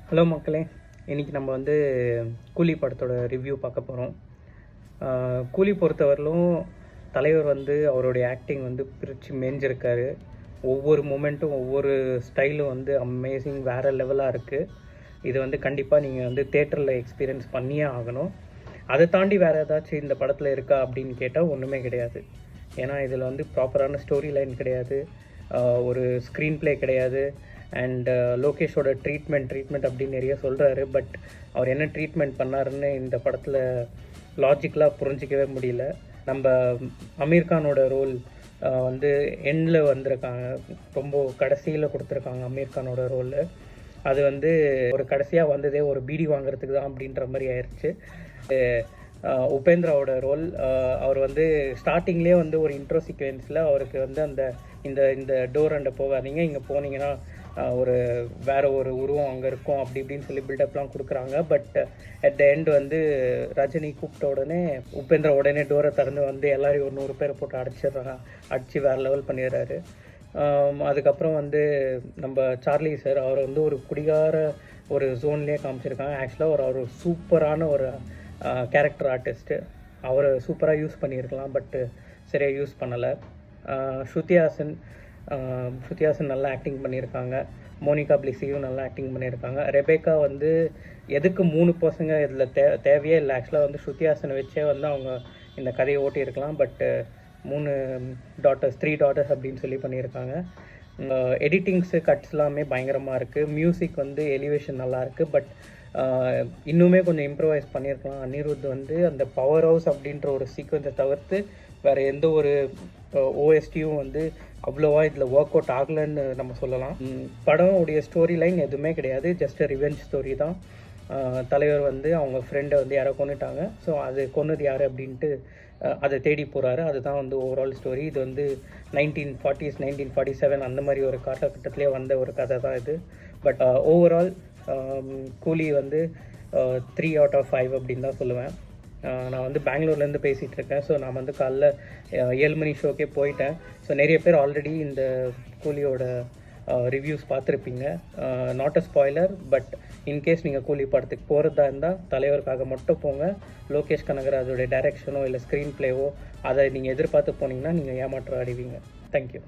Hello மக்களே, இன்றைக்கி நம்ம வந்து கூலி படத்தோட ரிவ்யூ பார்க்க போகிறோம். கூலி பொறுத்தவரையிலும் தலைவர் வந்து அவருடைய ஆக்டிங் வந்து பிரித்து மேய்ஞ்சிருக்காரு. ஒவ்வொரு மூமெண்ட்டும் ஒவ்வொரு ஸ்டைலும் வந்து அமேசிங், வேறு லெவலாக இருக்குது. இது வந்து கண்டிப்பாக நீங்கள் வந்து தேட்டரில் எக்ஸ்பீரியன்ஸ் பண்ணியே ஆகணும். அதை தாண்டி வேறு ஏதாச்சும் இந்த படத்தில் இருக்கா அப்படின்னு கேட்டால் ஒன்றுமே கிடையாது. ஏன்னா இதில் வந்து ப்ராப்பரான ஸ்டோரி லைன் கிடையாது, ஒரு ஸ்க்ரீன் ப்ளே கிடையாது. அண்ட் லோகேஷோட ட்ரீட்மெண்ட் அப்படின்னு நிறைய சொல்கிறாரு. பட் அவர் என்ன ட்ரீட்மெண்ட் பண்ணாருன்னு இந்த படத்தில் லாஜிக்கலாக புரிஞ்சிக்கவே முடியல. நம்ம அமீர் கானோட ரோல் வந்து எண்டில் வந்திருக்காங்க, ரொம்ப கடைசியில் கொடுத்துருக்காங்க அமீர் கானோட ரோல். அது வந்து ஒரு கடைசியாக வந்ததே ஒரு பீடி வாங்குறதுக்கு தான் அப்படின்ற மாதிரி ஆயிடுச்சு. உபேந்திராவோட ரோல், அவர் வந்து ஸ்டார்டிங்லேயே வந்து ஒரு இன்ட்ரோ சீக்வென்ஸில் அவருக்கு வந்து அந்த இந்த டோர் அண்டை போகாதீங்க, இங்கே போனீங்கன்னா ஒரு வேறு ஒரு உருவம் அங்கே இருக்கும் அப்படி இப்படின்னு சொல்லி பில்டப்லாம் கொடுக்குறாங்க. பட் அட் த எண்ட் வந்து ரஜினி கூப்பிட்ட உடனே உபேந்திரா உடனே டோரை திறந்து வந்து எல்லாரையும் ஒரு 100 பேரை போட்டு அடித்து வேறு லெவல் பண்ணிடுறாரு. அதுக்கப்புறம் வந்து நம்ம சார்லி சார், அவர் வந்து ஒரு குடிகார ஒரு ஜோன்லேயே காமிச்சிருக்காங்க. ஆக்சுவலாக அவர் சூப்பரான ஒரு கேரக்டர் ஆர்டிஸ்ட்டு, அவரை சூப்பராக யூஸ் பண்ணியிருக்கலாம், பட்டு சரியாக யூஸ் பண்ணலை. ஸ்ருதி ஹாசன் நல்லா ஆக்டிங் பண்ணியிருக்காங்க. மோனிகா பிளிஸியும் நல்லா ஆக்டிங் பண்ணியிருக்காங்க. ரெபேக்கா வந்து எதுக்கு 3 பசங்க இதில் தேவையே இல்லை. ஆக்சுவலாக வந்து ஸ்ருதி ஹாசனை வச்சே வந்து அவங்க இந்த கதையை ஓட்டியிருக்கலாம். பட்டு 3 டாட்டர்ஸ் அப்படின்னு சொல்லி பண்ணியிருக்காங்க. எடிட்டிங்ஸு கட்ஸ் எல்லாமே பயங்கரமாக இருக்குது. மியூசிக் வந்து எலிவேஷன் நல்லா இருக்குது. பட் இன்னுமே கொஞ்சம் இம்ப்ரூவைஸ் பண்ணியிருக்கலாம். அனிருத் வந்து அந்த பவர் ஹவுஸ் அப்படின்ற ஒரு சீக்வன்ஸை தவிர்த்து வேறு எந்த ஒரு ஓஎஸ்டியும் வந்து அவ்வளோவா இதில் ஒர்க் அவுட் ஆகலைன்னு நம்ம சொல்லலாம். படம் உடைய ஸ்டோரி லைன் எதுவுமே கிடையாது, ஜஸ்ட் ரிவெஞ்ச் ஸ்டோரி தான். தலைவர் வந்து அவங்க ஃப்ரெண்டை வந்து யாரோ கொண்டுட்டாங்க. ஸோ அது கொன்னது யார் அப்படின்ட்டு அதை தேடி போகிறாரு. அதுதான் வந்து ஓவரால் ஸ்டோரி. இது வந்து 1940s 1947 அந்த மாதிரி ஒரு காலகட்டத்திலே வந்த ஒரு கதை தான் இது. பட் ஓவரால் கூலி வந்து 3 out of 5 அப்படின்னு தான் சொல்லுவேன். நான் வந்து பெங்களூர்லேருந்து பேசிகிட்டு இருக்கேன். ஸோ நான் வந்து காலைல 7 மணி ஷோக்கே போயிட்டேன். ஸோ நிறைய பேர் ஆல்ரெடி இந்த கூலியோட ரிவ்யூஸ் பார்த்துருப்பீங்க. Not a spoiler, but in case நீங்கள் கூலி படத்துக்கு போகிறதா இருந்தால் தலைவருக்காக மட்டும் போங்க. லோகேஷ் கனகராஜோடைய டைரக்ஷனோ இல்லை ஸ்க்ரீன் பிளேவோ அதை நீங்கள் எதிர்பார்த்து போனீங்கன்னா நீங்கள் ஏமாற்றம் அடைவீங்க. தேங்க்யூ.